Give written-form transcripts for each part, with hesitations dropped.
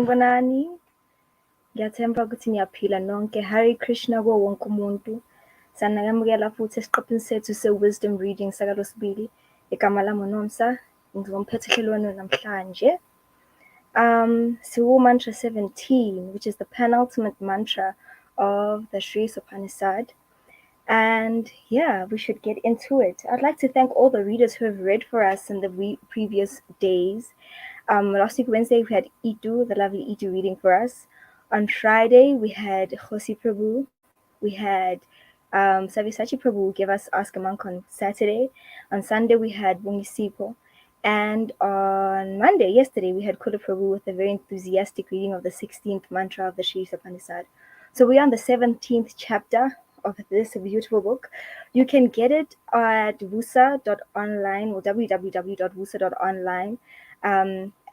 Sanibonani, ngiyathemba ukuthi niyaphila nonke. Hare Krishna kuwo wonke umuntu. Sanakemukela futhi esiqephini sethu se-Wisdom Reading sakalosibili. Igama lami Nomusa, ngizomphethe ehlelweni namhlanje. Mantra 17, which is the penultimate mantra of the Sri Isopanisad. And yeah, we should get into it. I'd like to thank all the readers who have read for us in the previous days. Last week, Wednesday, we had Itu, the lovely Itu, reading for us. On Friday, we had Khosi Prabhu. We had Savisachi Prabhu give us Ask a Monk on Saturday. On Sunday, we had Bungisipo. And on Monday, yesterday, we had Kula Prabhu with a very enthusiastic reading of the 16th mantra of the Sri Isopanisad. So we're on the 17th chapter of this beautiful book. You can get it at wusa.online or www.wusa.online.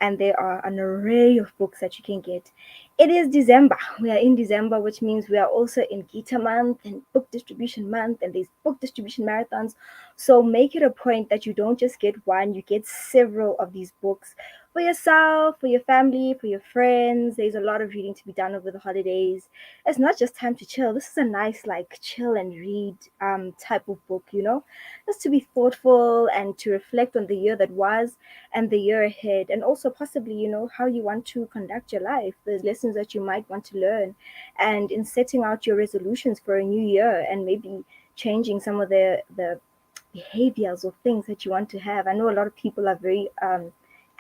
And there are an array of books that you can get. It is December. We are in December, which means we are also in Gita month and book distribution month, and there's book distribution marathons. So make it a point that you don't just get one, you get several of these books for yourself, for your family, for your friends. There's a lot of reading to be done over the holidays. It's not just time to chill. This is a nice, like, chill and read type of book, just to be thoughtful and to reflect on the year that was and the year ahead, and also possibly, how you want to conduct your life, the lessons that you might want to learn, and in setting out your resolutions for a new year, and maybe changing some of the behaviors or things that you want to have. I know a lot of people are very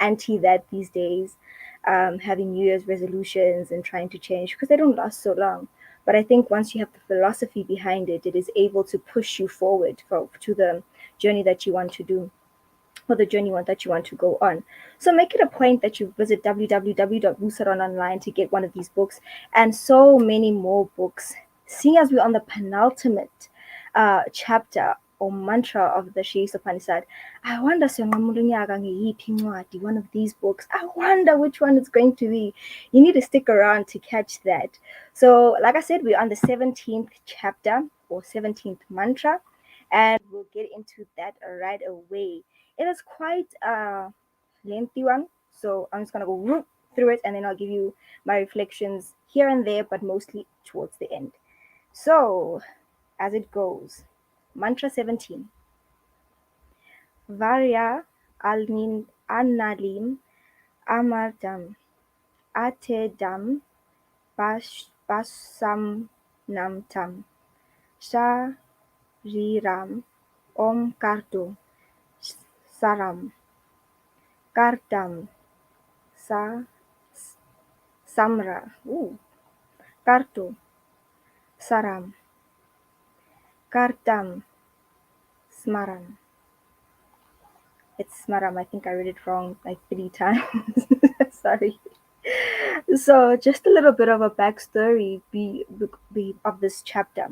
anti that these days, having New Year's resolutions and trying to change because they don't last so long. But I think once you have the philosophy behind it, it is able to push you forward to the journey that you want to do, or the journey that you want to go on. So make it a point that you visit www.wusa.online to get one of these books and so many more books. Seeing as we're on the penultimate chapter or mantra of the Sri Isopanisad, I wonder one of these books. I wonder which one it's going to be. You need to stick around to catch that. So, like I said, we're on the 17th chapter or 17th mantra, and we'll get into that right away. It is quite a lengthy one, so I'm just going to go through it, and then I'll give you my reflections here and there, but mostly towards the end. So, as it goes, Mantra 17. Varya almin annalim amardam atedam basam namtam shariram om karto saram kartam samra karto saram kartam smaram. It's smaram. I think I read it wrong like 3 times. Sorry. So just a little bit of a backstory of this chapter.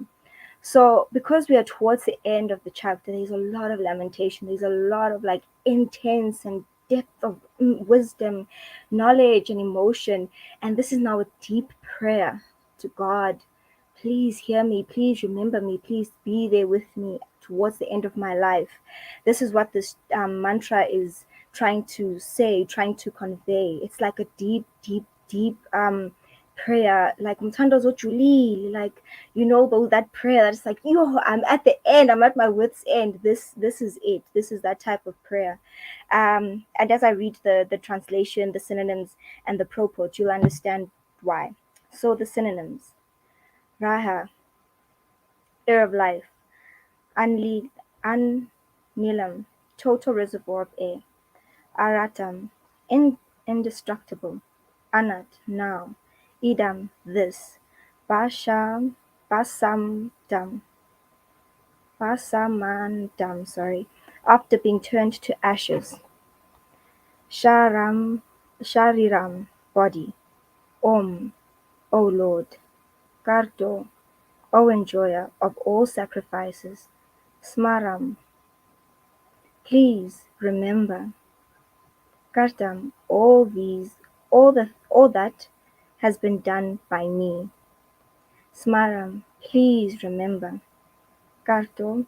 So because we are towards the end of the chapter, there's a lot of lamentation. There's a lot of like intense and depth of wisdom, knowledge, and emotion. And this is now a deep prayer to God. Please hear me. Please remember me. Please be there with me towards the end of my life. This is what this mantra is trying to say, trying to convey. It's like a deep, deep, deep prayer, like mthandazo Julie, like that prayer that's like, I'm at the end, I'm at my wit's end. This is it. This is that type of prayer. And as I read the translation, the synonyms, and the purport, you'll understand why. So the synonyms: Raha, air of life; Annilam, total reservoir of air; Aratam, indestructible; Anat, now; Idam, this; Basamandam, after being turned to ashes; Shariram, body; Om, O Lord; Karto, O enjoyer of all sacrifices; Smaram, please remember; Kartam, all that has been done by me; Smaram, please remember; Karto,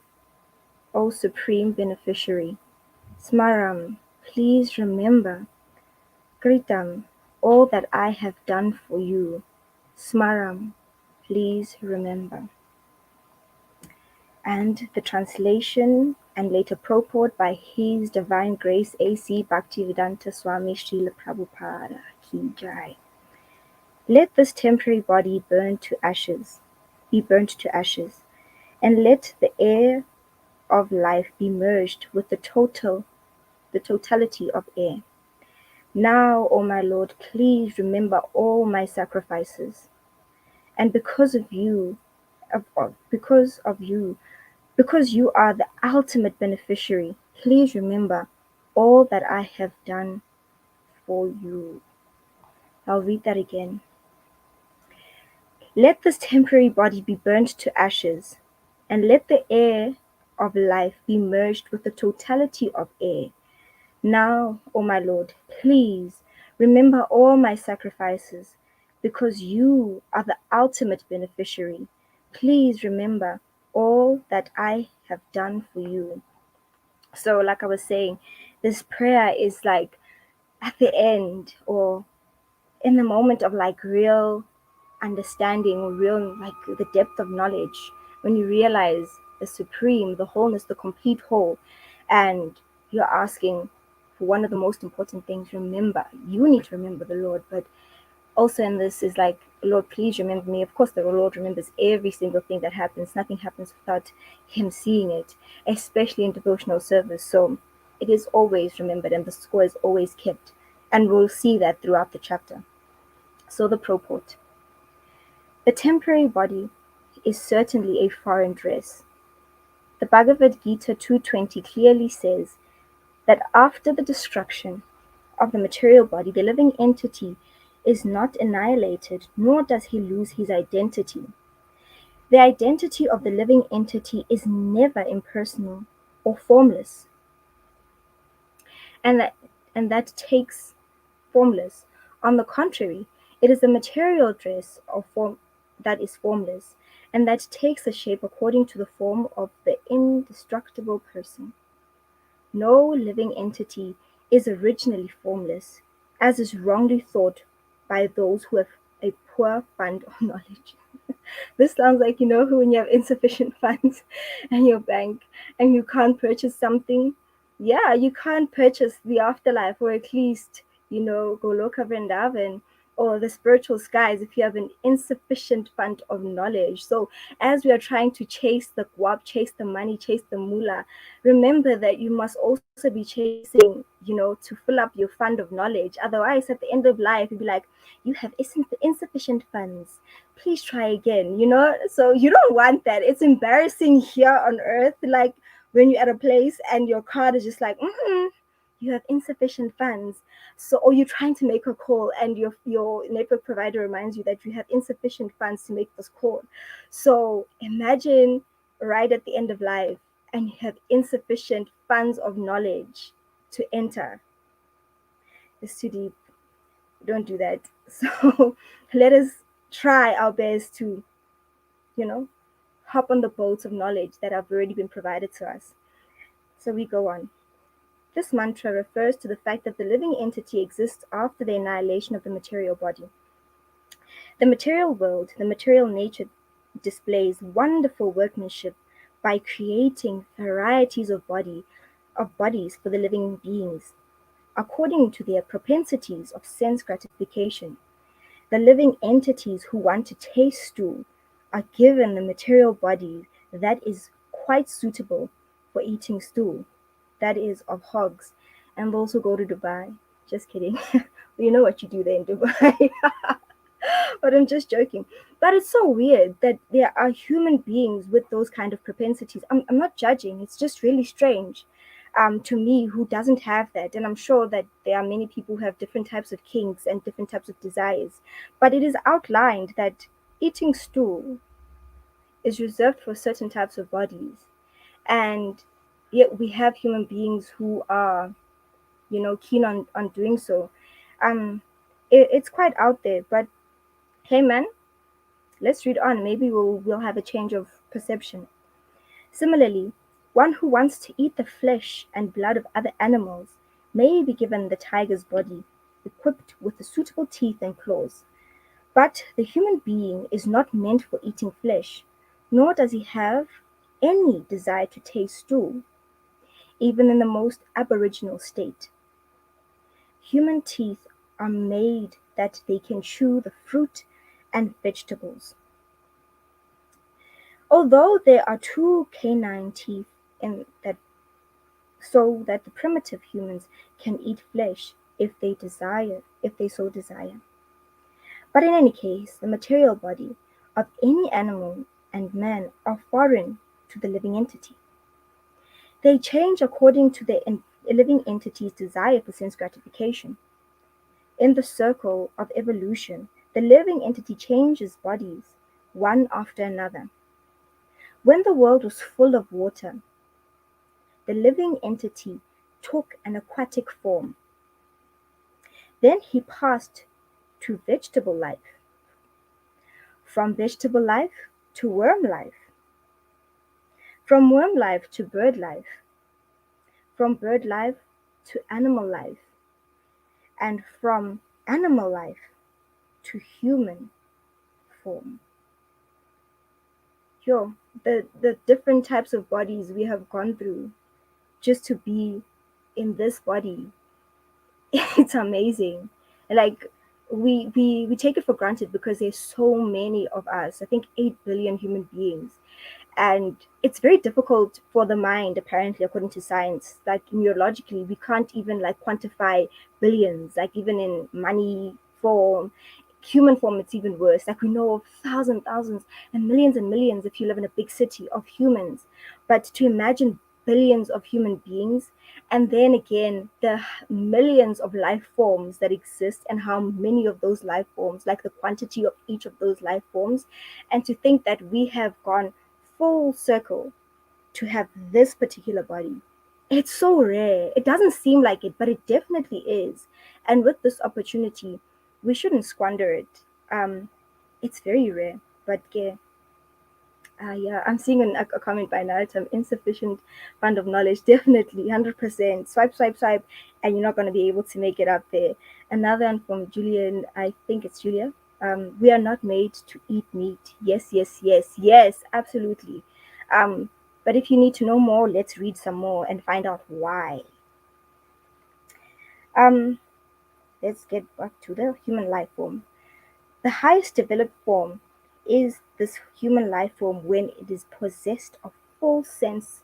O supreme beneficiary; Smaram, please remember; Kritam, all that I have done for you. Smaram, please remember. And the translation and later purport by His Divine Grace A.C. Bhaktivedanta Swami Srila Prabhupada Ki Jai. Let this temporary body be burnt to ashes, and let the air of life be merged with the totality of air. Now, O my Lord, please remember all my sacrifices, and because of you, because you are the ultimate beneficiary, please remember all that I have done for you. I'll read that again. Let this temporary body be burnt to ashes, and let the air of life be merged with the totality of air. Now, O my Lord, please remember all my sacrifices, because you are the ultimate beneficiary. Please remember all that I have done for you. So, like I was saying, this prayer is like at the end or in the moment of like real understanding or real like the depth of knowledge, when you realize the supreme, the wholeness, the complete whole, and you're asking for one of the most important things. Remember, you need to remember the Lord, but also in this is like, Lord, please remember me. Of course, the Lord remembers every single thing that happens. Nothing happens without Him seeing it, especially in devotional service. So it is always remembered, and the score is always kept. And we'll see that throughout the chapter. So the purport. The temporary body is certainly a foreign dress. The Bhagavad Gita 2.20 clearly says that after the destruction of the material body, the living entity is not annihilated, nor does he lose his identity. The identity of the living entity is never impersonal or formless, and that takes formless. On the contrary, it is the material dress of form that is formless, and that takes a shape according to the form of the indestructible person. No living entity is originally formless, as is wrongly thought by those who have a poor fund of knowledge. This sounds like, when you have insufficient funds in your bank and you can't purchase something. Yeah, you can't purchase the afterlife, or at least, Goloka Vrindavan or the spiritual skies, if you have an insufficient fund of knowledge. So as we are trying to chase the guap, chase the money, chase the moolah, remember that you must also be chasing, to fill up your fund of knowledge. Otherwise, at the end of life, you'll be like, you have insufficient funds. Please try again. So you don't want that. It's embarrassing here on earth, like when you're at a place and your card is just like, you have insufficient funds. So, or you're trying to make a call and your network provider reminds you that you have insufficient funds to make this call. So imagine right at the end of life and you have insufficient funds of knowledge to enter. It's too deep. Don't do that. So let us try our best to, you know, hop on the boats of knowledge that have already been provided to us. So we go on. This mantra refers to the fact that the living entity exists after the annihilation of the material body. The material world, the material nature, displays wonderful workmanship by creating varieties of bodies for the living beings, according to their propensities of sense gratification. The living entities who want to taste stew are given the material body that is quite suitable for eating stew, that is of hogs, and also go to Dubai. Just kidding. You know what you do there in Dubai. But I'm just joking. But it's so weird that there are human beings with those kind of propensities. I'm not judging. It's just really strange to me who doesn't have that. And I'm sure that there are many people who have different types of kinks and different types of desires. But it is outlined that eating stew is reserved for certain types of bodies. And yet we have human beings who are, keen on doing so. Um, it's quite out there. But hey, man, let's read on. Maybe we'll have a change of perception. Similarly, one who wants to eat the flesh and blood of other animals may be given the tiger's body. equipped with the suitable teeth and claws. But the human being is not meant for eating flesh, nor does he have any desire to taste stool, even in the most aboriginal state. Human teeth are made that they can chew the fruit and vegetables. Although there are two canine teeth in that so that the primitive humans can eat flesh if they so desire. But in any case, the material body of any animal and man are foreign to the living entity. They change according to the living entity's desire for sense gratification. In the circle of evolution, the living entity changes bodies one after another. When the world was full of water, the living entity took an aquatic form. Then he passed to vegetable life, from vegetable life to worm life, from worm life to bird life, from bird life to animal life, and from animal life to human form. Yo, the different types of bodies we have gone through just to be in this body, it's amazing. Like we take it for granted because there's so many of us. I think 8 billion human beings, and it's very difficult for the mind, apparently, according to science. Like neurologically, we can't even like quantify billions. Like even in money form, human form, it's even worse. Like we know of thousands and millions if you live in a big city of humans, but to imagine billions of human beings, and then again the millions of life forms that exist, and how many of those life forms, like the quantity of each of those life forms, and to think that we have gone full circle to have this particular body. It's so rare. It doesn't seem like it, but it definitely is. And with this opportunity, we shouldn't squander it. It's very rare, but yeah, yeah, I'm seeing a comment by Narratum. Insufficient fund of knowledge, definitely, 100%. Swipe, and you're not going to be able to make it up there. Another one from Julian, I think it's Julia. We are not made to eat meat. Yes, absolutely. But if you need to know more, let's read some more and find out why. Um, let's get back to the human life form. The highest developed form is this human life form when it is possessed of full sense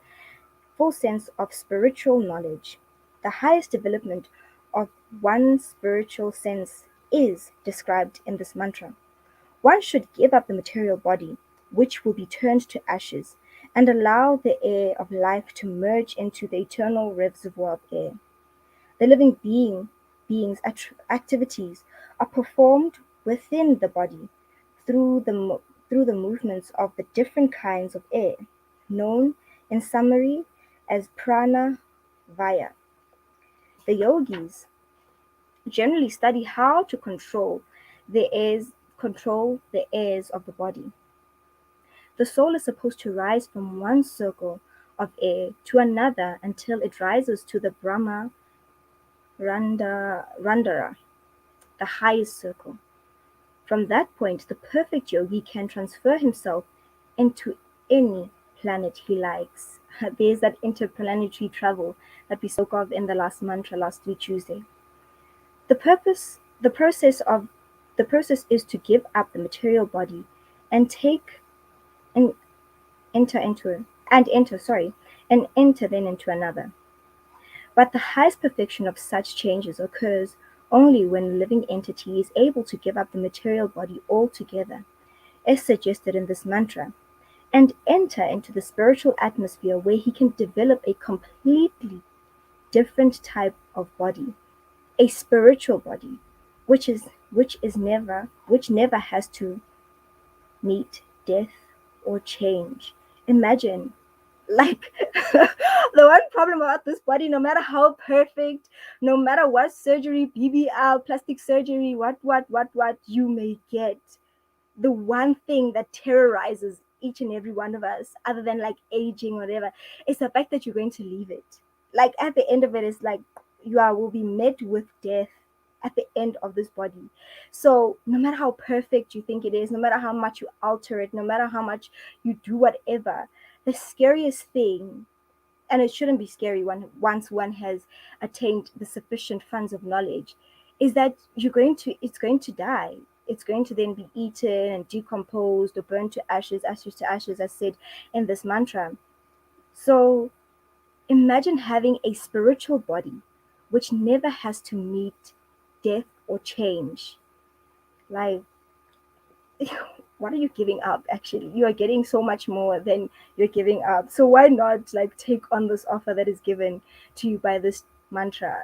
full sense of spiritual knowledge. The highest development of one's spiritual sense is described in this mantra. One should give up the material body, which will be turned to ashes, and allow the air of life to merge into the eternal reservoir of air. The living being's activities are performed within the body through through the movements of the different kinds of air, known in summary as prana vaya. The yogis generally study how to control the airs of the body. The soul is supposed to rise from one circle of air to another until it rises to the Brahma Randara, the highest circle. From that point, the perfect yogi can transfer himself into any planet he likes. There's that interplanetary travel that we spoke of in the last mantra last week Tuesday. The purpose the process of the process is to give up the material body and take and enter into and enter sorry and enter then into another. But the highest perfection of such changes occurs only when a living entity is able to give up the material body altogether, as suggested in this mantra, and enter into the spiritual atmosphere where he can develop a completely different type of body, a spiritual body, which never has to meet death or change. Imagine, like, the one problem about this body, no matter how perfect, no matter what surgery, BBL, plastic surgery, what you may get, the one thing that terrorizes each and every one of us, other than like aging or whatever, is the fact that you're going to leave it. Like at the end of it, it's like will be met with death. at the end of this body. So no matter how perfect you think it is, no matter how much you alter it, no matter how much you do whatever, the scariest thing, and it shouldn't be scary once one has attained the sufficient funds of knowledge, is that it's going to die. It's going to then be eaten and decomposed or burned to ashes, ashes to ashes, as said in this mantra. So imagine having a spiritual body which never has to meet death or change. Like, what are you giving up actually? You are getting so much more than you're giving up. So why not like take on this offer that is given to you by this mantra?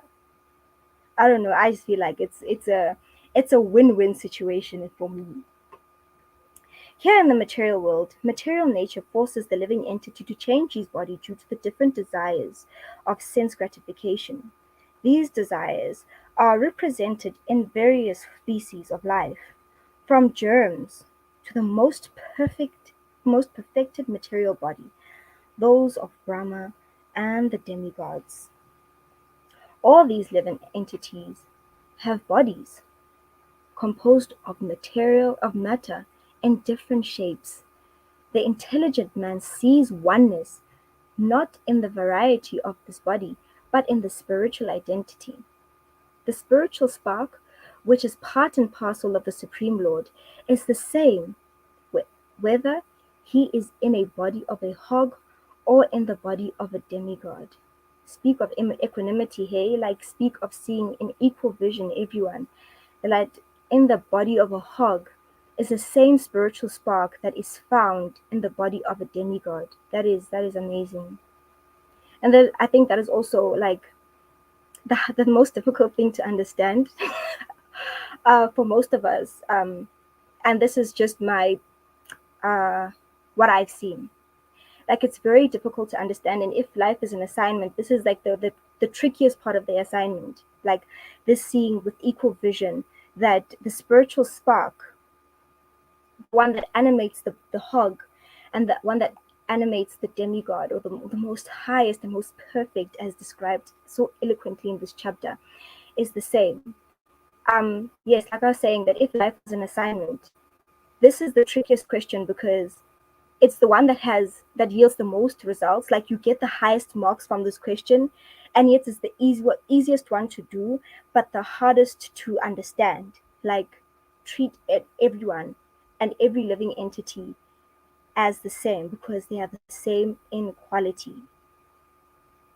I don't know. I just feel like it's a win-win situation for me. Here in the material world, material nature forces the living entity to change his body due to the different desires of sense gratification. These desires are represented in various species of life, from germs to the most perfected material body, those of Brahma and the demigods. All these living entities have bodies composed of matter in different shapes. The intelligent man sees oneness not in the variety of this body, but in the spiritual identity. The spiritual spark, which is part and parcel of the Supreme Lord, is the same whether he is in a body of a hog or in the body of a demigod. Speak of equanimity here, like speak of seeing in equal vision everyone. Like in the body of a hog is the same spiritual spark that is found in the body of a demigod. That is amazing. And then I think that is also like the most difficult thing to understand for most of us. And this is just my uh, what I've seen. Like it's very difficult to understand. And if life is an assignment, this is like the trickiest part of the assignment. Like this seeing with equal vision that the spiritual spark, one that animates the hog, and the one that animates the demigod, or the most highest, the most perfect, as described so eloquently in this chapter, is the same. Yes, like I was saying, that if life is an assignment, this is the trickiest question because it's the one that yields the most results. Like you get the highest marks from this question, and yet it's the easiest one to do, but the hardest to understand. Like treat everyone and every living entity as the same because they are the same in quality.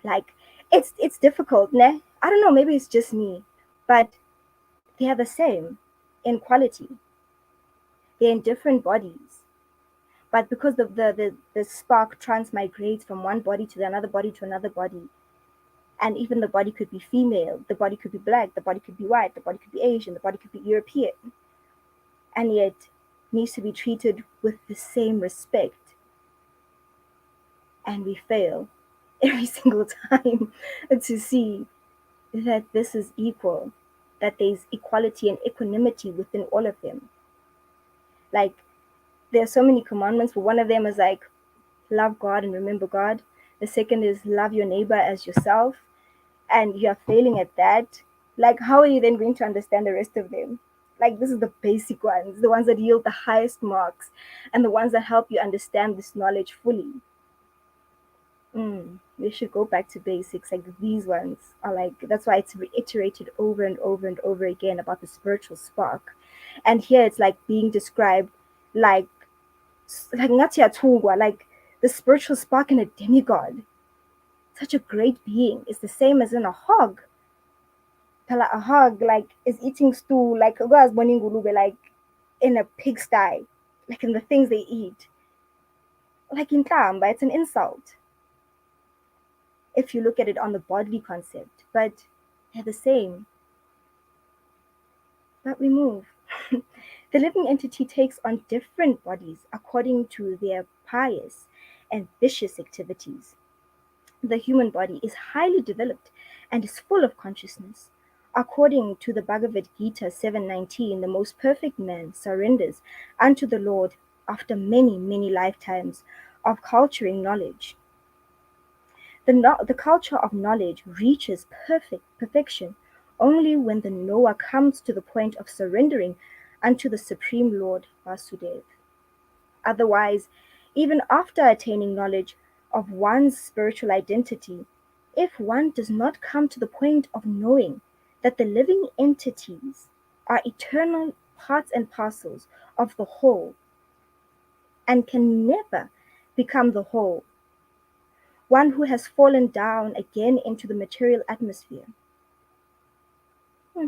Like it's difficult, ne? I don't know, maybe it's just me, but they are the same in quality. They're in different bodies. But because the spark transmigrates from one body to another body to another body, and even the body could be female, the body could be black, the body could be white, the body could be Asian, the body could be European, and yet needs to be treated with the same respect, and we fail every single time to see that this is equal, that there's equality and equanimity within all of them. Like there are so many commandments, but one of them is like love God and remember God. The second is love your neighbor as yourself, and you are failing at that. Like, how are you then going to understand the rest of them? Like, this is the basic ones, the ones that yield the highest marks, and the ones that help you understand this knowledge fully. We should go back to basics. Like, these ones are like, that's why it's reiterated over and over and over again about the spiritual spark. And here it's like being described like, like the spiritual spark in a demigod. Such a great being is the same as in a hog. Pala a hog like is eating stool like guys boningulube like in a pigsty, like in the things they eat. Like in Tamba, it's an insult if you look at it on the bodily concept, but they're the same. But we move. The living entity takes on different bodies according to their pious and vicious activities. The human body is highly developed and is full of consciousness. According to the Bhagavad Gita 7:19, the most perfect man surrenders unto the Lord after many, many lifetimes of culturing knowledge. The culture of knowledge reaches perfection only when the knower comes to the point of surrendering unto the Supreme Lord Vasudev. Otherwise, even after attaining knowledge of one's spiritual identity, if one does not come to the point of knowing that the living entities are eternal parts and parcels of the whole and can never become the whole, one who has fallen down again into the material atmosphere. Hmm.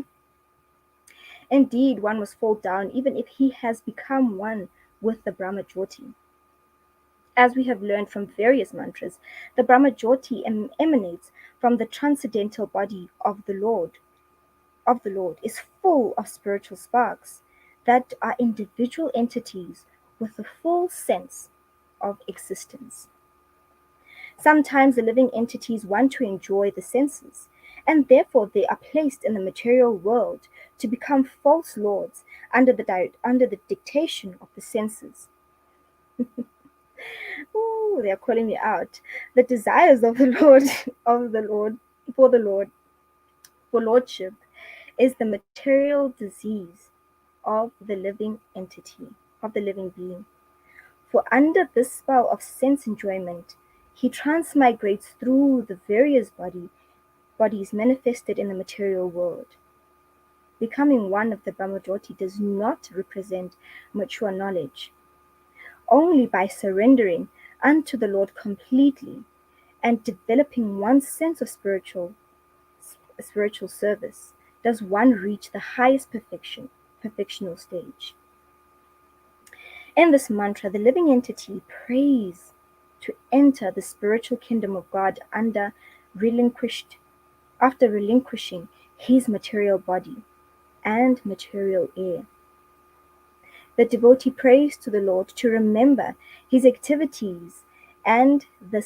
Indeed, one must fall down even if he has become one with the Brahma Jyoti. As we have learned from various mantras, the Brahma Jyoti emanates from the transcendental body of the Lord, is full of spiritual sparks that are individual entities with a full sense of existence. Sometimes the living entities want to enjoy the senses, and therefore they are placed in the material world to become false lords under the dictation of the senses. Ooh, they are calling me out. The desires of the Lord, of the Lord, for the Lord, for lordship, is the material disease of the living entity, of the living being. For under this spell of sense enjoyment, he transmigrates through the various bodies manifested in the material world. Becoming one of the Brahmajyoti does not represent mature knowledge. Only by surrendering unto the Lord completely and developing one's sense of spiritual service does one reach the highest perfectional stage. In this mantra, the living entity prays to enter the spiritual kingdom of God relinquished after relinquishing his material body and material air. The devotee prays to the Lord to remember his activities and the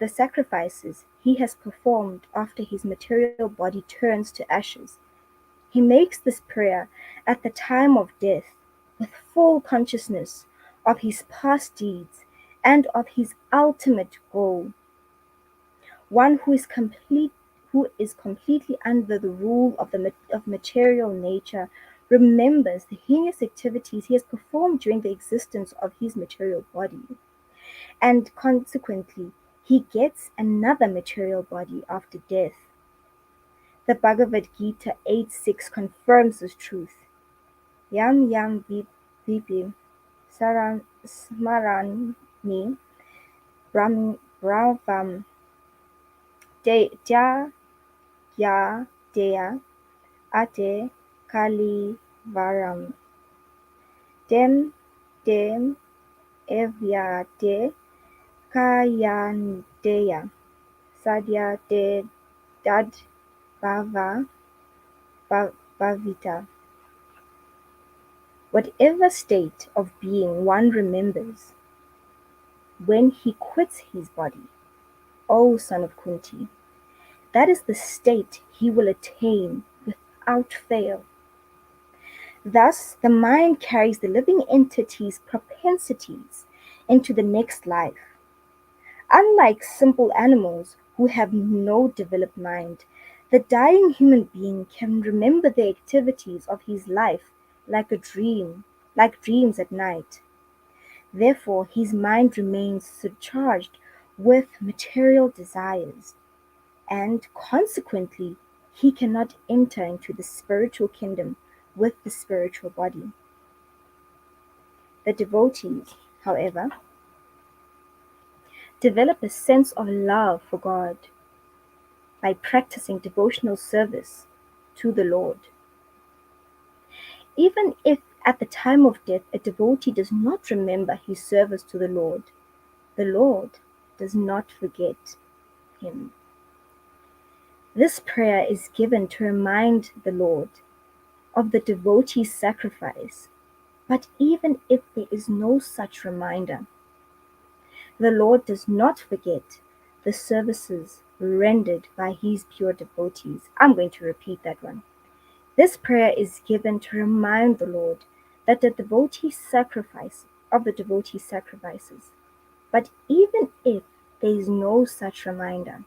sacrifices he has performed after his material body turns to ashes. He makes this prayer at the time of death with full consciousness of his past deeds and of his ultimate goal. One who is completely under the rule of material nature remembers the heinous activities he has performed during the existence of his material body, and consequently he gets another material body after death. The Bhagavad Gita 8:6 confirms this truth. Yam yam vipi smarani bravam ja ya dea ate kali varam dem dem evyate kayandeya sadya de dad bhava bhavita. Whatever state of being one remembers when he quits his body, O son of Kunti, that is the state he will attain without fail. Thus, the mind carries the living entity's propensities into the next life. Unlike simple animals who have no developed mind, the dying human being can remember the activities of his life like a dream, like dreams at night. Therefore, his mind remains surcharged with material desires, and consequently, he cannot enter into the spiritual kingdom with the spiritual body. The devotees, however, develop a sense of love for God by practicing devotional service to the Lord. Even if at the time of death a devotee does not remember his service to the Lord does not forget him. This prayer is given to remind the Lord of the devotee's sacrifice, but even if there is no such reminder, the Lord does not forget the services rendered by his pure devotees. I'm going to repeat that one. This prayer is given to remind the Lord that the devotee's sacrifices. But even if there is no such reminder,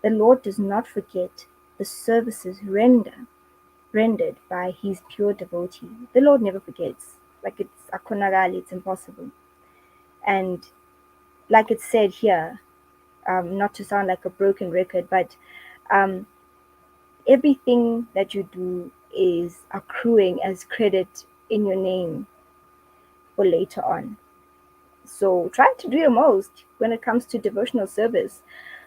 the Lord does not forget the services rendered by his pure devotee. The Lord never forgets. Like it's akonagali, it's impossible. And like it said here, not to sound like a broken record, but um, everything that you do is accruing as credit in your name for later on. So try to do your most when it comes to devotional service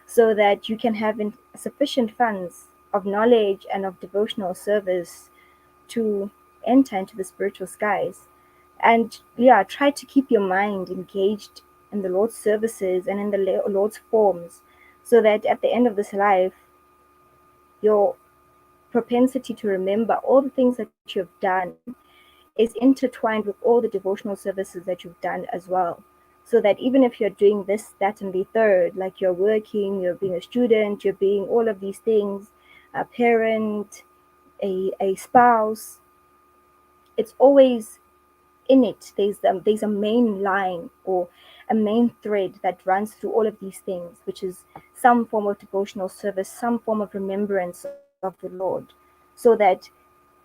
so that you can have sufficient funds of knowledge and of devotional service to enter into the spiritual skies. And yeah, try to keep your mind engaged in the Lord's services and in the Lord's forms so that at the end of this life, your propensity to remember all the things that you've done is intertwined with all the devotional services that you've done as well. So that even if you're doing this, that, and the third, like you're working, you're being a student, you're being all of these things, a parent, a spouse, it's always in it. There's a main line or a main thread that runs through all of these things, which is some form of devotional service, some form of remembrance of the Lord, so that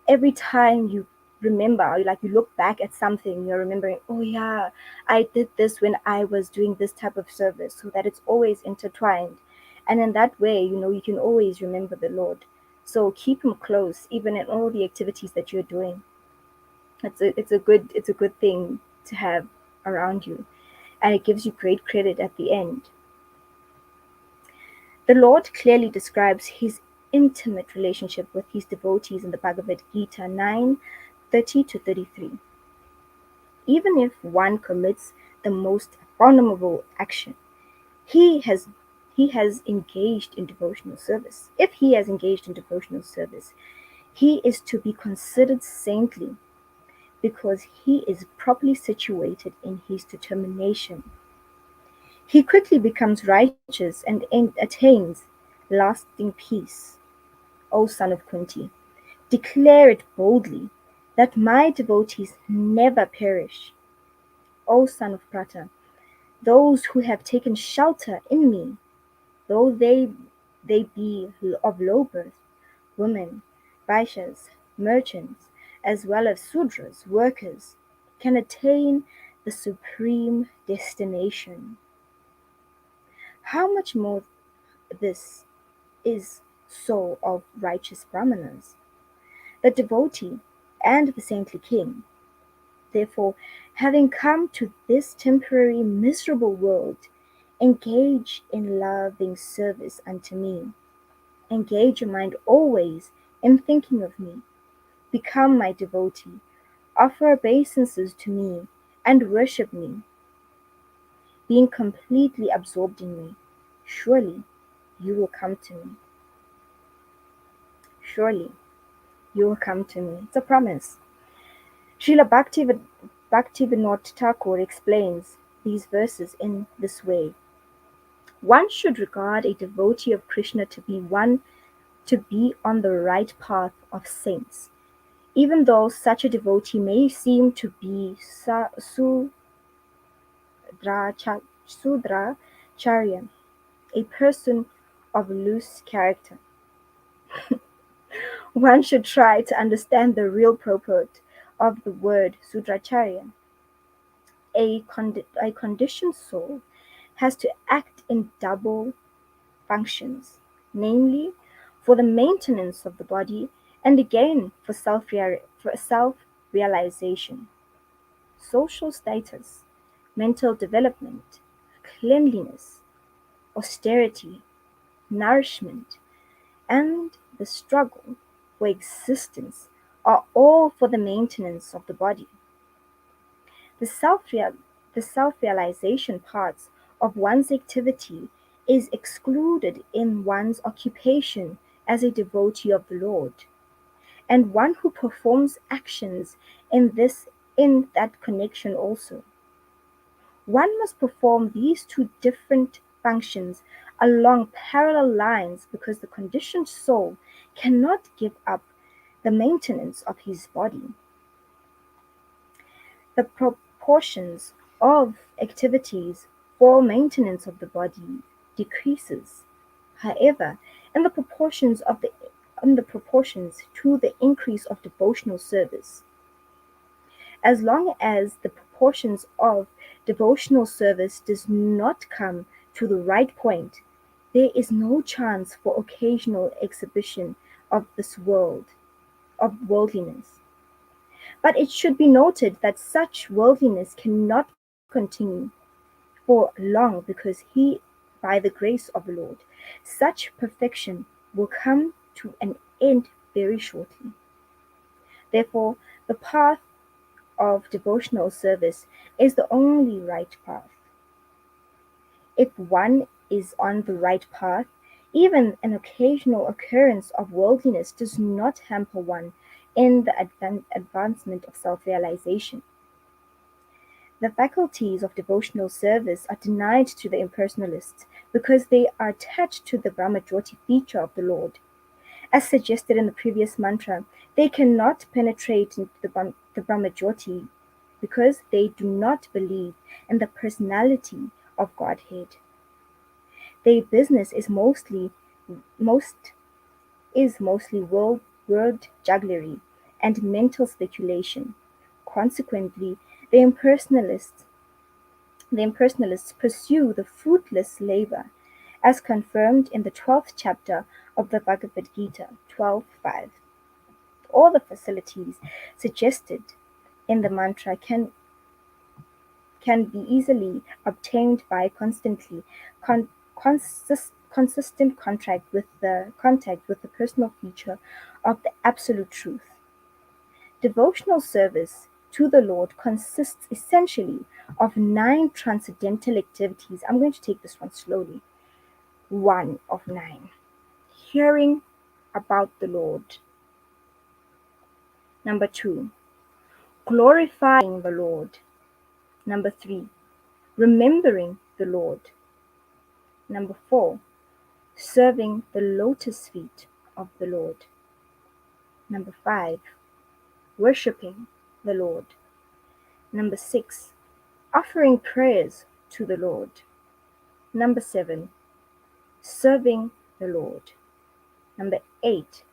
every time you remember, or like you look back at something, you're remembering, oh yeah, I did this when I was doing this type of service, so that it's always intertwined. And in that way, you can always remember the Lord. So keep him close, even in all the activities that you're doing. It's a good thing to have around you, and it gives you great credit at the end. The Lord clearly describes his intimate relationship with his devotees in the Bhagavad Gita 9:30-33. Even if one commits the most abominable action, he has he has engaged in devotional service. If he has engaged in devotional service, he is to be considered saintly because he is properly situated in his determination. He quickly becomes righteous and attains lasting peace. O son of Kunti, declare it boldly that my devotees never perish. O son of Prata, those who have taken shelter in me, though they be of low birth, women, Vaishyas, merchants, as well as Sudras, workers, can attain the supreme destination. How much more this is so of righteous Brahmanas, the devotee and the saintly king. Therefore, having come to this temporary miserable world, engage in loving service unto me. Engage your mind always in thinking of me. Become my devotee. Offer obeisances to me and worship me, being completely absorbed in me. Surely you will come to me. Surely you will come to me. It's a promise. Srila Bhaktivinoda Thakur explains these verses in this way. One should regard a devotee of Krishna to be on the right path of saints, even though such a devotee may seem to be Sudracharya, a person of loose character. One should try to understand the real purport of the word Sudracharya. A conditioned soul has to act in double functions, namely for the maintenance of the body and again for self-realization, social status, mental development, cleanliness, austerity, nourishment, and the struggle for existence are all for the maintenance of the body. The self-realization parts of one's activity is excluded in one's occupation as a devotee of the Lord, and one who performs actions in that connection also. One must perform these two different functions along parallel lines because the conditioned soul cannot give up the maintenance of his body. The proportions of activities for maintenance of the body decreases. However, in the proportions of the in the proportions to the increase of devotional service. As long as the proportions of devotional service does not come to the right point, there is no chance for occasional exhibition of this world, of worldliness. But it should be noted that such worldliness cannot continue for long because by the grace of the Lord, such perfection will come to an end very shortly. Therefore, the path of devotional service is the only right path. If one is on the right path, even an occasional occurrence of worldliness does not hamper one in the advancement of self realization. The faculties of devotional service are denied to the impersonalists because they are attached to the Brahmajyoti feature of the Lord. As suggested in the previous mantra, they cannot penetrate into the Brahmajyoti because they do not believe in the personality of Godhead. Their business most is mostly word jugglery and mental speculation. Consequently, the impersonalists pursue the fruitless labor, as confirmed in the 12th chapter of the Bhagavad Gita 12.5. All the facilities suggested in the mantra can be easily obtained by con- consistent contact with the personal feature of the absolute truth. Devotional service to the Lord consists essentially of 9 transcendental activities. I'm going to take this one slowly. 1 of 9. Hearing about the Lord. Number 2. Glorifying the Lord. Number 3. Remembering the Lord. Number 4. Serving the lotus feet of the Lord. Number 5. Worshipping the Lord. Number 6. Offering prayers to the Lord. Number 7. Serving the Lord. Number 8.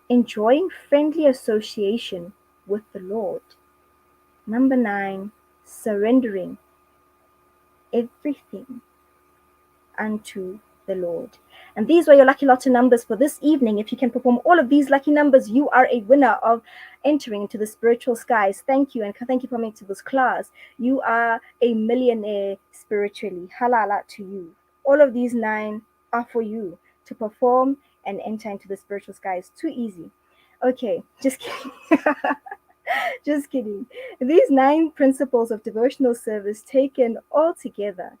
Enjoying friendly association with the Lord. Number 9. Surrendering everything unto the Lord. And these were your lucky lotto numbers for this evening. If you can perform all of these lucky numbers, you are a winner of entering into the spiritual skies. Thank you, and thank you for coming to this class. You are a millionaire spiritually. Halala to you. All of these 9 are for you to perform and enter into the spiritual skies. Too easy. Okay, just kidding. Just kidding. These 9 principles of devotional service taken all together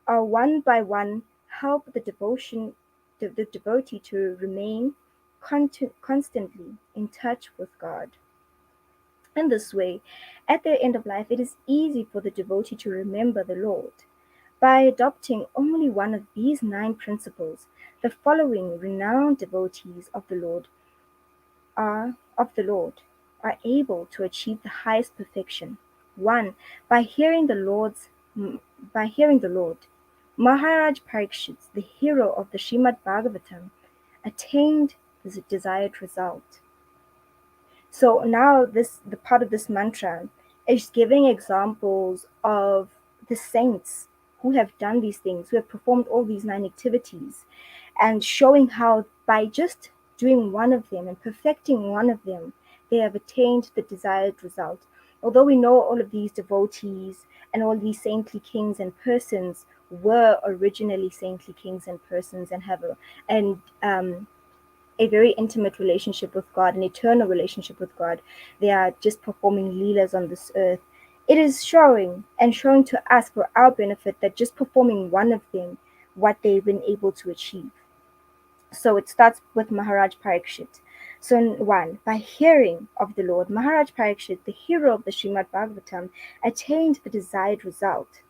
are one by one help the devotee to remain constantly in touch with God. In this way, at the end of life, it is easy for the devotee to remember the Lord. By adopting only one of these 9 principles, the following renowned devotees are of the Lord are able to achieve the highest perfection. 1. By hearing the Lord, Maharaj Parikshit, the hero of the Srimad Bhagavatam, attained the desired result. So now the part of this mantra is giving examples of the saints who have done these things, who have performed all these 9 activities, and showing how by just doing one of them and perfecting one of them, they have attained the desired result. Although we know all of these devotees and all these saintly kings and persons were originally saintly kings and persons and have a very intimate relationship with God, an eternal relationship with God. They are just performing leelas on this earth. It is showing to us for our benefit that just performing one of them, what they've been able to achieve. So it starts with Maharaj Parikshit. So 1, by hearing of the Lord, Maharaj Parikshit, the hero of the Srimad Bhagavatam, attained the desired result.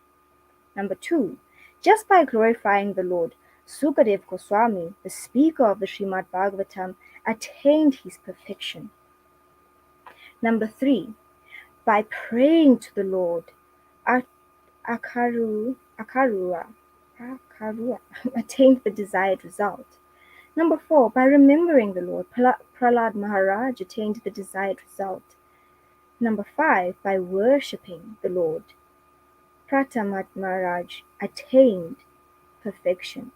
Number 2, just by glorifying the Lord, Sukadev Goswami, the speaker of the Srimad Bhagavatam, attained his perfection. Number 3, by praying to the Lord, Akarua attained the desired result. Number 4, by remembering the Lord, Prahlad Maharaj attained the desired result. Number 5, by worshipping the Lord, Pratamat Maharaj attained perfection.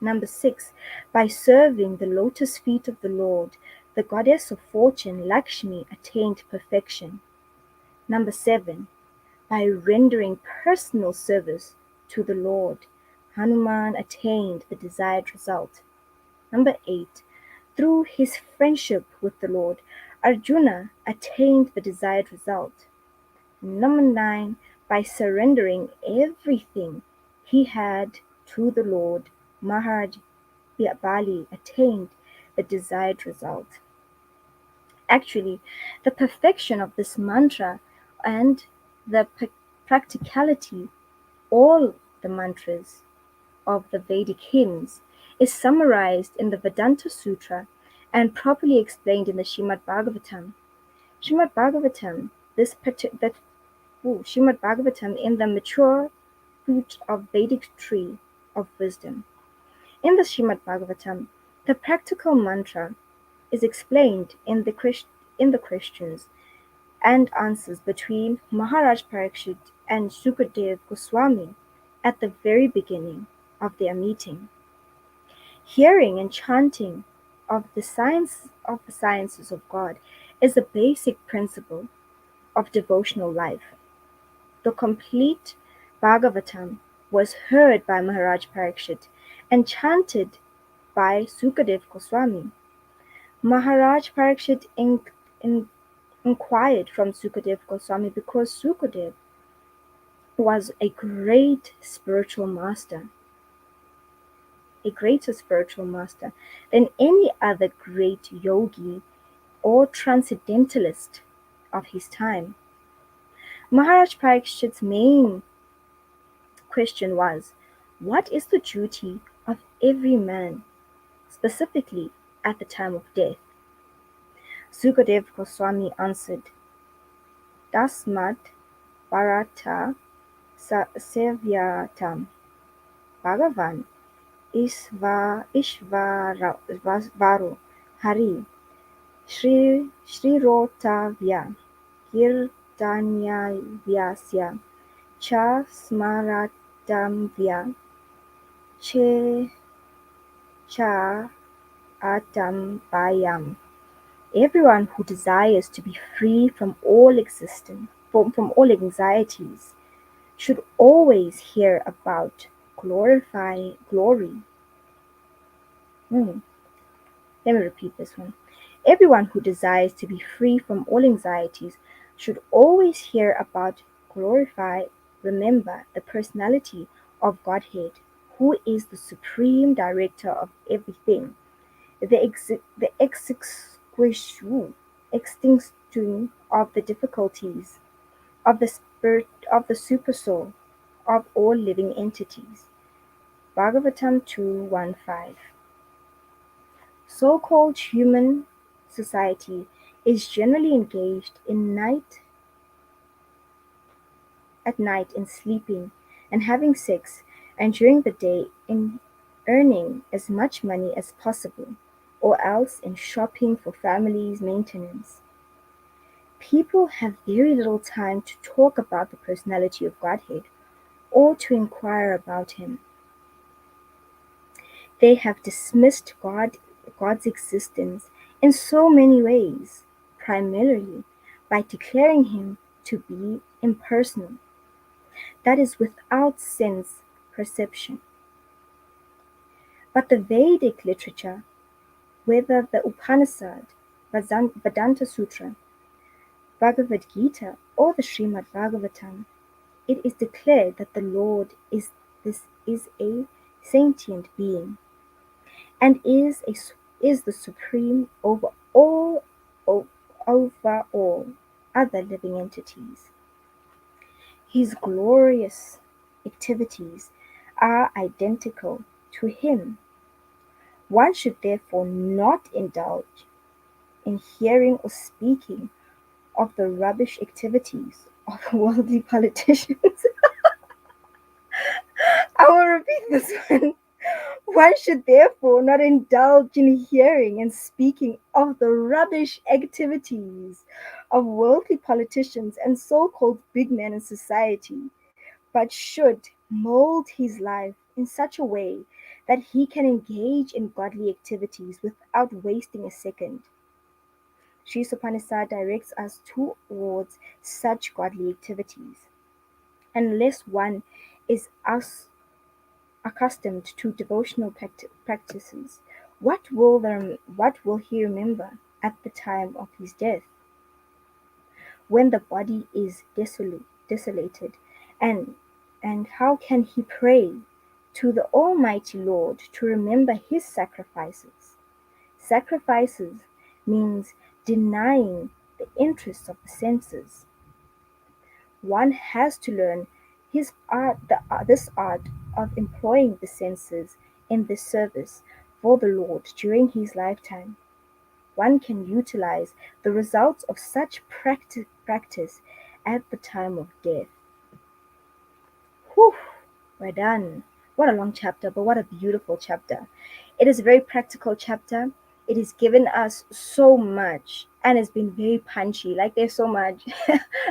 Number 6, by serving the lotus feet of the Lord, the goddess of fortune, Lakshmi, attained perfection. Number 7, by rendering personal service to the Lord, Hanuman attained the desired result. Number 8, through his friendship with the Lord, Arjuna attained the desired result. Number 9, by surrendering everything he had to the Lord, Maharaj Bali attained the desired result. Actually, the perfection of this mantra and the practicality, all the mantras of the Vedic hymns, is summarized in the Vedanta Sutra and properly explained in the Srimad Bhagavatam. Srimad Bhagavatam, Srimad Bhagavatam in the mature fruit of Vedic tree of wisdom. In the Srimad Bhagavatam, the practical mantra is explained in the questions and answers between Maharaj Parikshit and Sukadev Goswami at the very beginning of their meeting. Hearing and chanting of the sciences of God is a basic principle of devotional life. The complete Bhagavatam was heard by Maharaj Parikshit and chanted by Sukadev Goswami. Maharaj Parikshit inquired from Sukadev Goswami because Sukadev was a great spiritual master, a greater spiritual master than any other great yogi or transcendentalist of his time. Maharaj Parikshit's main question was, what is the duty of every man, specifically at the time of death? Sukadev Goswami answered, Tasmat Bharata Sevyatam Bhagavan Ishvaro Hari Shrirotavya Kirtanyayasya Cha Smaratamvya Che Cha Atambhayam. Everyone who desires to be free from all from all anxieties, should always hear about glory. Hmm, Let me repeat this one. Everyone who desires to be free from all anxieties should always hear about remember the personality of Godhead, who is the supreme director of everything, the extinction of the difficulties, of the spirit of the supersoul of all living entities. Bhagavatam 2:15. So-called human society is generally engaged at night in sleeping and having sex, and during the day in earning as much money as possible, or else in shopping for family's maintenance. People have very little time to talk about the personality of Godhead or to inquire about him. They have dismissed God's existence in so many ways, primarily by declaring him to be impersonal, that is, without sense perception. But the Vedic literature, whether the Upanishad, Vedanta Sutra, Bhagavad Gita, or the Srimad Bhagavatam, it is declared that the Lord is a sentient being and is the supreme over all other living entities. His glorious activities are identical to him. One should therefore not indulge in hearing or speaking of the rubbish activities of worldly politicians. I will repeat this one. One should therefore not indulge in hearing and speaking of the rubbish activities of worldly politicians and so called big men in society, but should mold his life in such a way that he can engage in godly activities without wasting a second. Sri Sopanisad directs us towards such godly activities. Unless one is accustomed to devotional practices, what will he remember at the time of his death, when the body is desolated, and how can he pray to the Almighty Lord to remember his sacrifices? Sacrifices means denying the interests of the senses. One has to learn this art of employing the senses in this service for the Lord during his lifetime. One can utilize the results of such practice at the time of death. Whew, we're done. What a long chapter, but what a beautiful chapter. It is a very practical chapter. It has given us so much and it's been very punchy. Like there's so much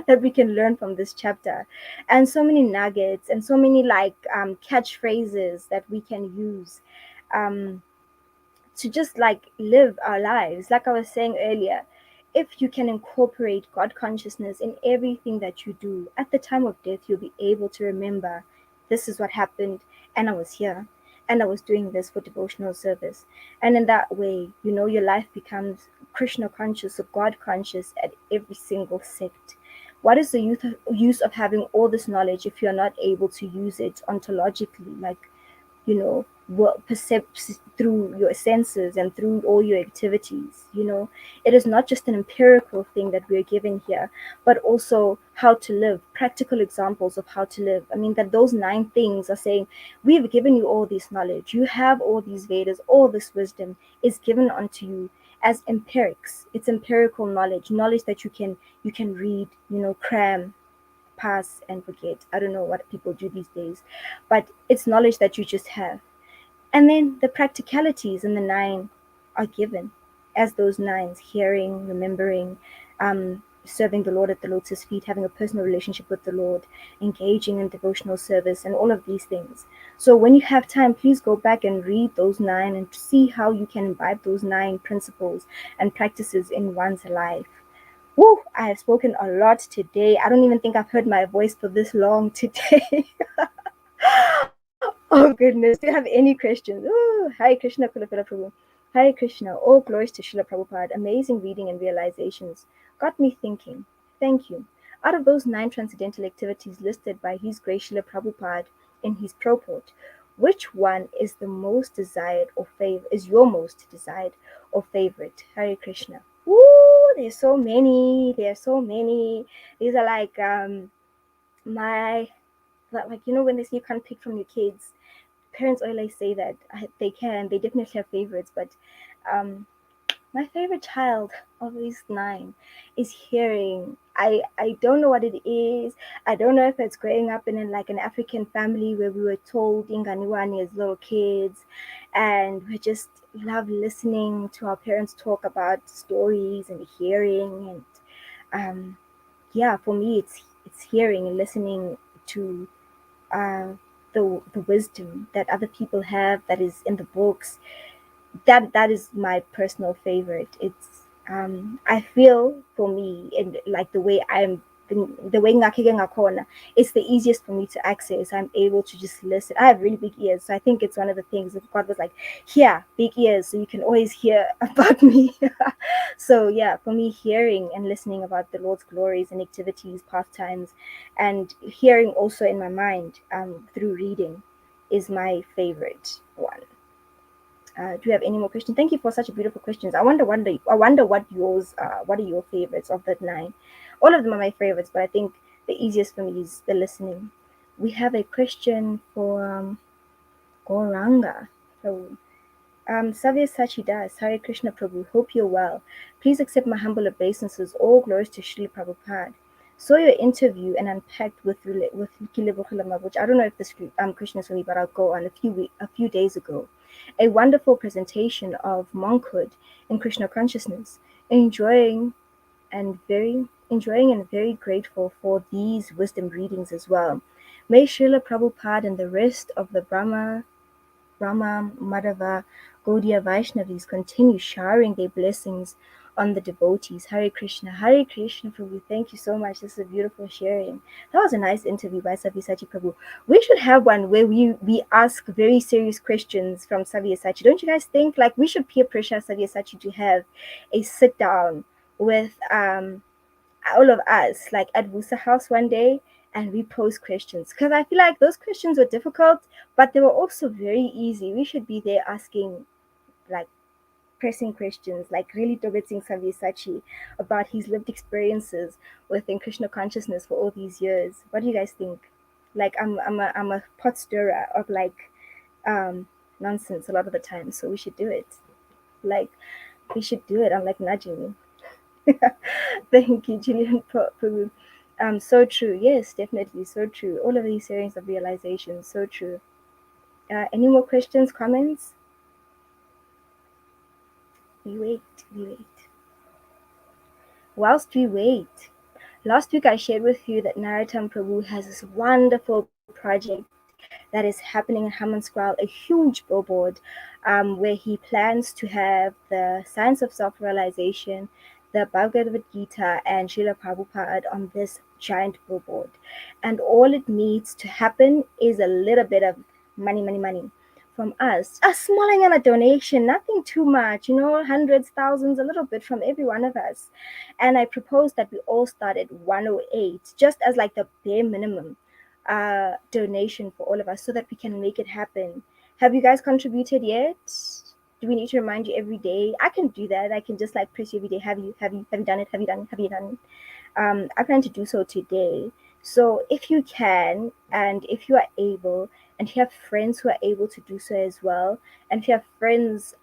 that we can learn from this chapter, and so many nuggets and so many like catchphrases that we can use. Um, to just like live our lives. Like I was saying earlier, if you can incorporate God consciousness in everything that you do, at the time of death, you'll be able to remember this is what happened, and I was here, and I was doing this for devotional service. And in that way, your life becomes Krishna conscious or God conscious at every single sect. What is the use of having all this knowledge if you're not able to use it ontologically? Like, what perceives through your senses and through all your activities. It is not just an empirical thing that we're given here, but also how to live, practical examples of how to live. I mean, that those 9 things are saying, we've given you all this knowledge, you have all these Vedas, all this wisdom is given unto you as empirics. It's empirical knowledge that you can read, cram, pass and forget. I don't know what people do these days, but it's knowledge that you just have. And then the practicalities in the 9 are given as those 9s: hearing, remembering, serving the Lord at the Lotus feet, having a personal relationship with the Lord, engaging in devotional service, and all of these things. So when you have time, please go back and read those 9 and see how you can imbibe those 9 principles and practices in one's life. Woo, I have spoken a lot today. I don't even think I've heard my voice for this long today. Oh goodness. Do you have any questions? Ooh, Hare Krishna Kula Prabhu. Hare Krishna. All glories to Srila Prabhupada. Amazing reading and realizations. Got me thinking. Thank you. Out of those 9 transcendental activities listed by His Grace Srila Prabhupada in his purport, which one is the most desired or is your most desired or favorite? Hare Krishna. Ooh, there's so many. There's so many. These are like my like when they say you can't pick from your kids. Parents always say that they can. They definitely have favorites, but um, my favorite child of these 9 is hearing. I don't know what it is. I don't know if it's growing up in like an African family where we were told Inganiwani as little kids, and we just love listening to our parents talk about stories and hearing. And yeah, for me, it's hearing and listening to uh, the wisdom that other people have that is in the books. That is my personal favorite. It's I feel for me, and like the way ngakike ngakhona, it's the easiest for me to access. I'm able to just listen. I have really big ears, so I think it's one of the things that God was like, here, big ears, so you can always hear about me. So yeah, for me, hearing and listening about the Lord's glories and activities, pastimes, and hearing also in my mind through reading is my favorite one. Do you have any more questions? Thank you for such beautiful questions. I wonder what yours are. What are your favorites of that 9? All of them are my favorites, but I think the easiest for me is the listening. We have a question for Goranga. So, Savya Sachidas, Hare Krishna Prabhu, hope you're well. Please accept my humble obeisances. All glories to Srila Prabhupada. Saw your interview and unpacked with Kilebo, which I don't know if this question is for me, but I'll go on a few days ago. A wonderful presentation of monkhood in Krishna consciousness. Enjoying and very grateful for these wisdom readings as well. May Srila Prabhupada and the rest of the Brahma, Madhava, Gaudiya Vaishnavis continue showering their blessings on the devotees. Hare Krishna Prabhu. Thank you so much. This is a beautiful sharing. That was a nice interview by Sabyasachi Prabhu. We should have one where we ask very serious questions from Sabyasachi. Don't you guys think? Like we should peer pressure Sabyasachi to have a sit down with all of us, like at Wusa House one day, and we pose questions. Because I feel like those questions were difficult, but they were also very easy. We should be there asking like pressing questions, like really targeting Sabyasachi about his lived experiences within Krishna consciousness for all these years. What do you guys think? Like I'm a pot stirrer of like um nonsense a lot of the time, so we should do it. Like we should do it. I'm like nudging you. Thank you, Julian Peru. So true. Yes, definitely. So true. All of these series of realizations. So true. Any more questions, comments? We wait. We wait. Whilst we wait, last week I shared with you that Narottam Prabhu has this wonderful project that is happening in Hamanskral, a huge billboard where he plans to have the science of self-realization, the Bhagavad Gita, and Srila Prabhupada on this giant billboard. And all it needs to happen is a little bit of money from us. A small amount of donation, nothing too much, hundreds, thousands, a little bit from every one of us. And I propose that we all start at 108, just as like the bare minimum donation for all of us so that we can make it happen. Have you guys contributed yet? Do we need to remind you every day? I can do that. I can just like press you every day. Have you done it? Have you done it? Have you done it? I plan to do so today. So if you can, and if you are able, and if you have friends who are able to do so as well, and if you have friends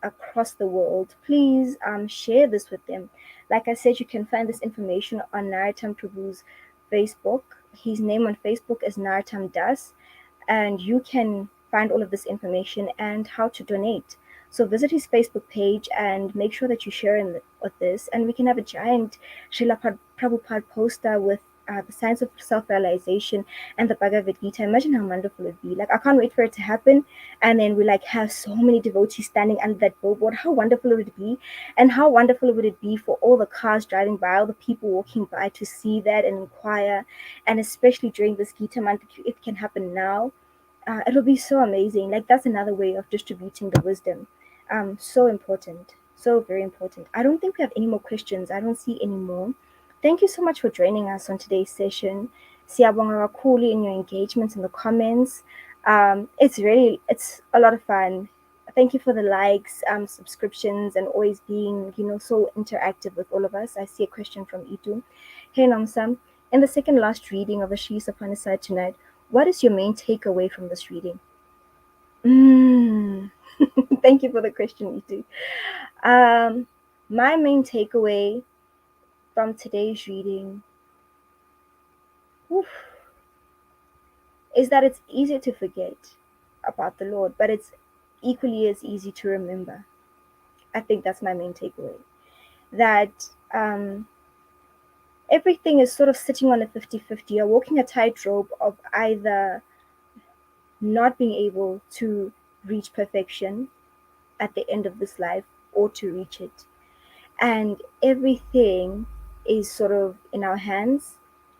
across the world, please share this with them. Like I said, you can find this information on Narottam Prabhu's Facebook. His name on Facebook is Narottam Das, and you can find all of this information and how to donate. So visit his Facebook page and make sure that you share with this, and we can have a giant Srila Prabhupada poster with the science of self-realization and the Bhagavad Gita. Imagine how wonderful it'd be. Like I can't wait for it to happen, and then we like have so many devotees standing under that billboard. How wonderful would it be, and how wonderful would it be for all the cars driving by, all the people walking by to see that and inquire, and especially during this Gita month, if it can happen now, it'll be so amazing. Like that's another way of distributing the wisdom. So important, so very important. I don't think we have any more questions. I don't see any more. Thank you so much for joining us on today's session. Siyabonga kakhulu in your engagements in the comments. It's a lot of fun. Thank you for the likes, subscriptions, and always being, so interactive with all of us. I see a question from Itu. Hey Namsam, in the second last reading of the Isopanisad tonight, what is your main takeaway from this reading? Thank you for the question, Itu. My main takeaway from today's reading is that it's easier to forget about the Lord, but it's equally as easy to remember. I think that's my main takeaway. That everything is sort of sitting on a 50-50. You're walking a tightrope of either not being able to reach perfection at the end of this life or to reach it. And everything is sort of in our hands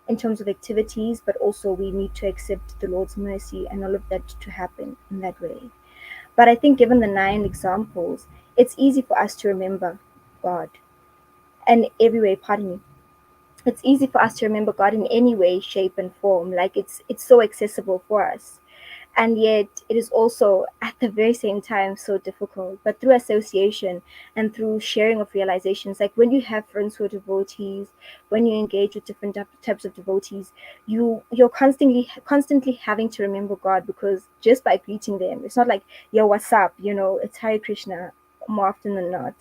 in terms of activities, but also we need to accept the Lord's mercy and all of that to happen in that way. But I think given the 9 examples, it's easy for us to remember God and every way, pardon me. It's easy for us to remember God in any way, shape, and form. Like it's so accessible for us. And yet it is also at the very same time so difficult. But through association and through sharing of realizations, like when you have friends who are devotees, when you engage with different types of devotees, you're constantly having to remember God, because just by greeting them, it's not like, yo, what's up, it's Hare Krishna more often than not.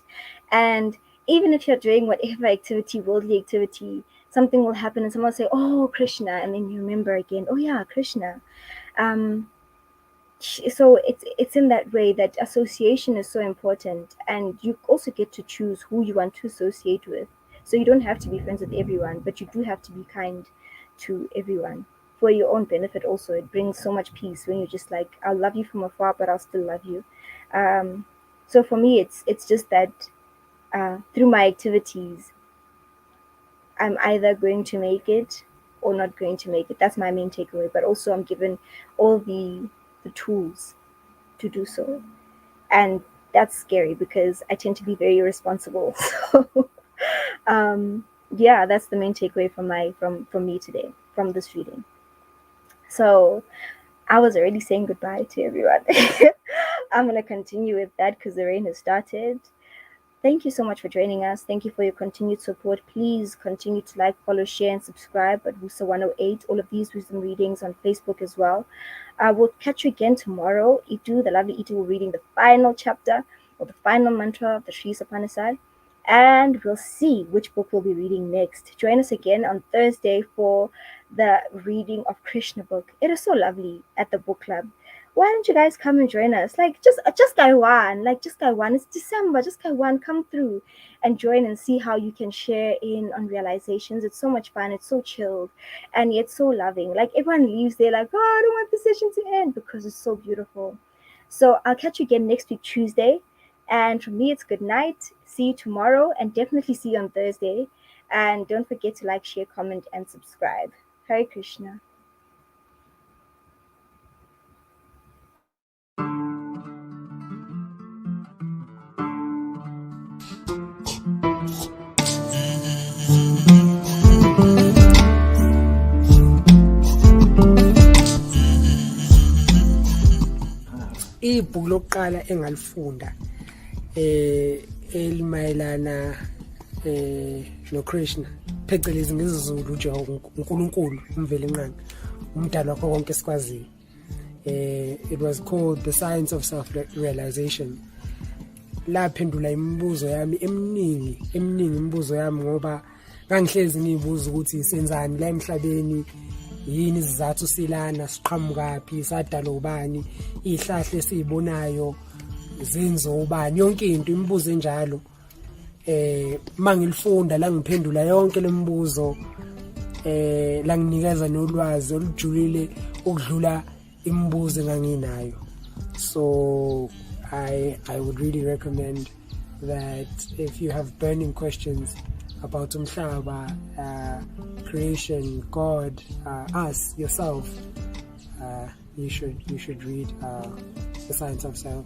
And even if you're doing whatever activity, worldly activity, something will happen and someone will say, oh, Krishna, and then you remember again, oh yeah, Krishna. So it's in that way that association is so important, and you also get to choose who you want to associate with. So you don't have to be friends with everyone, but you do have to be kind to everyone for your own benefit. Also, it brings so much peace when you're just like, I'll love you from afar, but I'll still love you. um, so for me, it's just that through my activities, I'm either going to make it or not going to make it. That's my main takeaway. But also, I'm given all the tools to do so, and that's scary because I tend to be very irresponsible. So, yeah, that's the main takeaway from me today from this reading. So I was already saying goodbye to everyone. I'm gonna continue with that because the rain has started. Thank you so much for joining us. Thank you for your continued support. Please continue to like, follow, share, and subscribe at Wusa 108. All of these wisdom readings on Facebook as well. I will catch you again tomorrow. Itu, the lovely Itu, will reading the final chapter or the final mantra of the Sri Sapanisad. And we'll see which book we'll be reading next. Join us again on Thursday for the reading of Krishna book. It is so lovely at the book club. Why don't you guys come and join us? Like just Taiwan, like just Taiwan. It's December, just Taiwan. Come through and join and see how you can share in on realizations. It's so much fun. It's so chilled, and yet so loving. Like everyone leaves there like, oh, I don't want the session to end because it's so beautiful. So I'll catch you again next week Tuesday, and from me it's good night. See you tomorrow, and definitely see you on Thursday. And don't forget to like, share, comment, and subscribe. Hare Krishna. Ibhuku lokuqala engalifunda elimayelana no Krishna phecelezi ngesiZulu nje uNkulunkulu umveli umdali wakho konke esikwaziyo. It was called The Science of Self-Realization. Laphendula imibuzo yami eminingi imibuzo yami ngoba ngangihlezi ngibuza ukuthi senzani la emhlabeni, yini isizathu silana, siqhamukaphi, sadala ubani, izihlahla esizibonayo zenzo ubani, yonke into imibuzo enjalo. Mangilifunda la ngiphendula yonke lemibuzo, la nginikeza nolwazi olujulile ukudlula imibuzo enganginayo. So I would really recommend that if you have burning questions about umhlaba, creation, God, us, yourself, you should read The Science of Self.